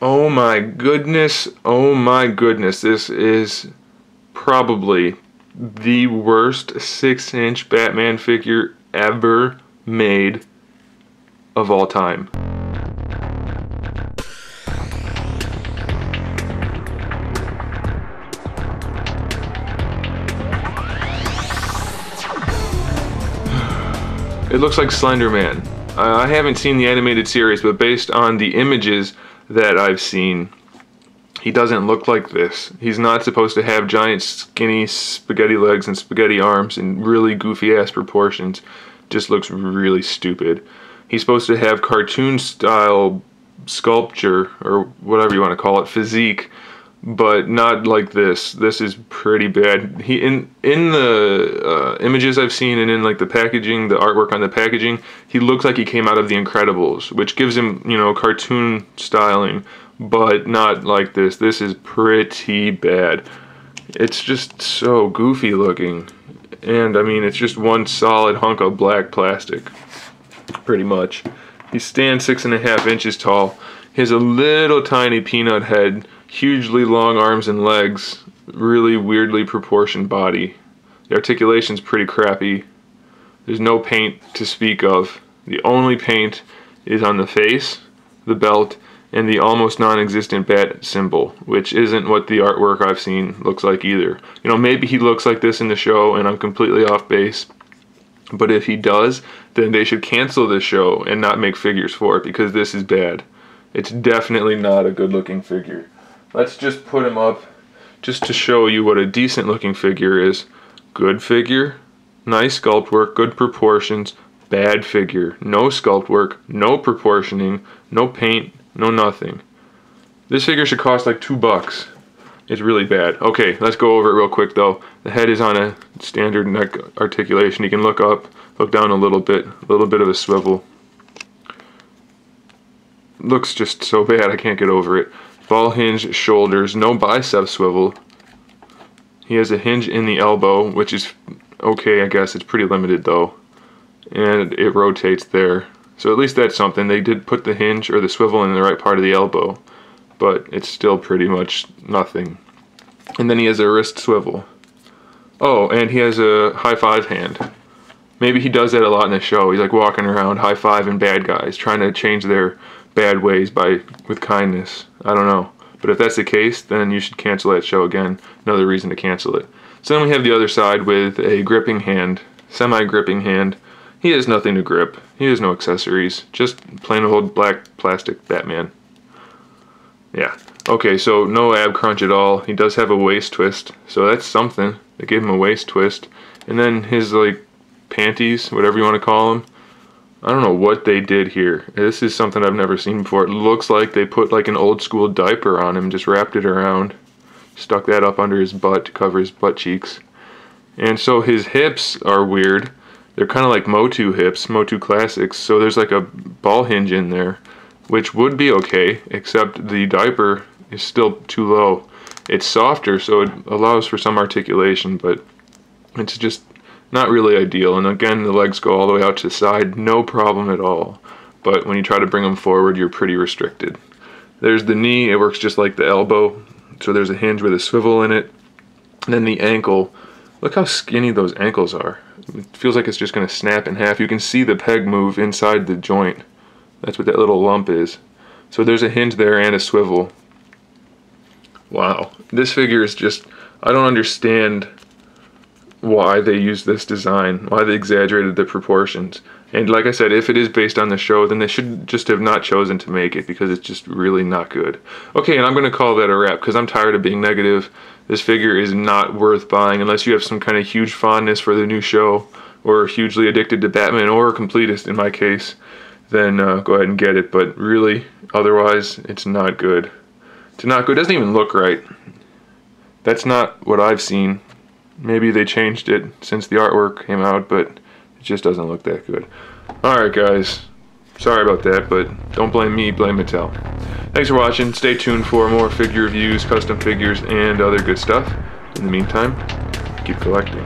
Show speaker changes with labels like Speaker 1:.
Speaker 1: Oh my goodness, oh my goodness. This is probably the worst 6-inch Batman figure ever made of all time. It looks like Slender Man. I haven't seen the animated series, but based on the images that I've seen, he doesn't look like this. He's not supposed to have giant skinny spaghetti legs and spaghetti arms and really goofy ass proportions. Just looks really stupid. He's supposed to have cartoon style sculpture, or whatever you want to call it, physique, but not like this. This is pretty bad. He in the images I've seen and in like the packaging, the artwork on the packaging, he looks like he came out of The Incredibles, which gives him, you know, cartoon styling, but not like this. This is pretty bad. It's just so goofy looking, and I mean, it's just one solid hunk of black plastic, pretty much. He stands 6.5 inches tall. He has a little tiny peanut head, hugely long arms and legs, really weirdly proportioned body. The articulation's pretty crappy. There's no paint to speak of. The only paint is on the face, the belt, and the almost non-existent bat symbol, which isn't what the artwork I've seen looks like either. You know, maybe he looks like this in the show and I'm completely off base, but if he does, then they should cancel this show and not make figures for it, because this is bad. It's definitely not a good looking figure. Let's just put him up just to show you what a decent looking figure is. Good figure, nice sculpt work, good proportions. Bad figure, no sculpt work, no proportioning, no paint, no nothing. This figure should cost like $2. It's really bad. Okay, let's go over it real quick though. The head is on a standard neck articulation. You can look up, look down a little bit of a swivel. Looks just so bad, I can't get over it. Ball hinge shoulders, no bicep swivel. He has a hinge in the elbow, which is okay, I guess. It's pretty limited though. And it rotates there. So at least that's something. They did put the hinge or the swivel in the right part of the elbow, but it's still pretty much nothing. And then he has a wrist swivel. Oh, and he has a high five hand. Maybe he does that a lot in the show. He's like walking around high-fiving bad guys, trying to change their bad ways with kindness. I don't know. But if that's the case, then you should cancel that show again. Another reason to cancel it. So then we have the other side with a gripping hand, semi-gripping hand. He has nothing to grip. He has no accessories. Just plain old black plastic Batman. Yeah. Okay, so no ab crunch at all. He does have a waist twist, so that's something. They gave him a waist twist. And then his, like, panties, whatever you want to call them. I don't know what they did here. This is something I've never seen before. It looks like they put like an old school diaper on him, just wrapped it around, stuck that up under his butt to cover his butt cheeks. And so his hips are weird. They're kind of like Motu hips, Motu Classics, so there's like a ball hinge in there, which would be okay, except the diaper is still too low. It's softer, so it allows for some articulation, but it's just not really ideal. And again, the legs go all the way out to the side, no problem at all. But when you try to bring them forward, you're pretty restricted. There's the knee, it works just like the elbow. So there's a hinge with a swivel in it. And then the ankle, look how skinny those ankles are. It feels like it's just gonna snap in half. You can see the peg move inside the joint. That's what that little lump is. So there's a hinge there and a swivel. Wow, this figure is just, I don't understand why they used this design, why they exaggerated the proportions. And like I said, if it is based on the show, then they should just have not chosen to make it, because it's just really not good. Okay, and I'm going to call that a wrap, because I'm tired of being negative. This figure is not worth buying unless you have some kind of huge fondness for the new show, or hugely addicted to Batman, or a completist in my case. Then go ahead and get it, but really, otherwise, it's not good. It's not good. It doesn't even look right. That's not what I've seen. Maybe they changed it since the artwork came out, but it just doesn't look that good. Alright guys, sorry about that, but don't blame me, blame Mattel. Thanks for watching. Stay tuned for more figure reviews, custom figures, and other good stuff. In the meantime, keep collecting.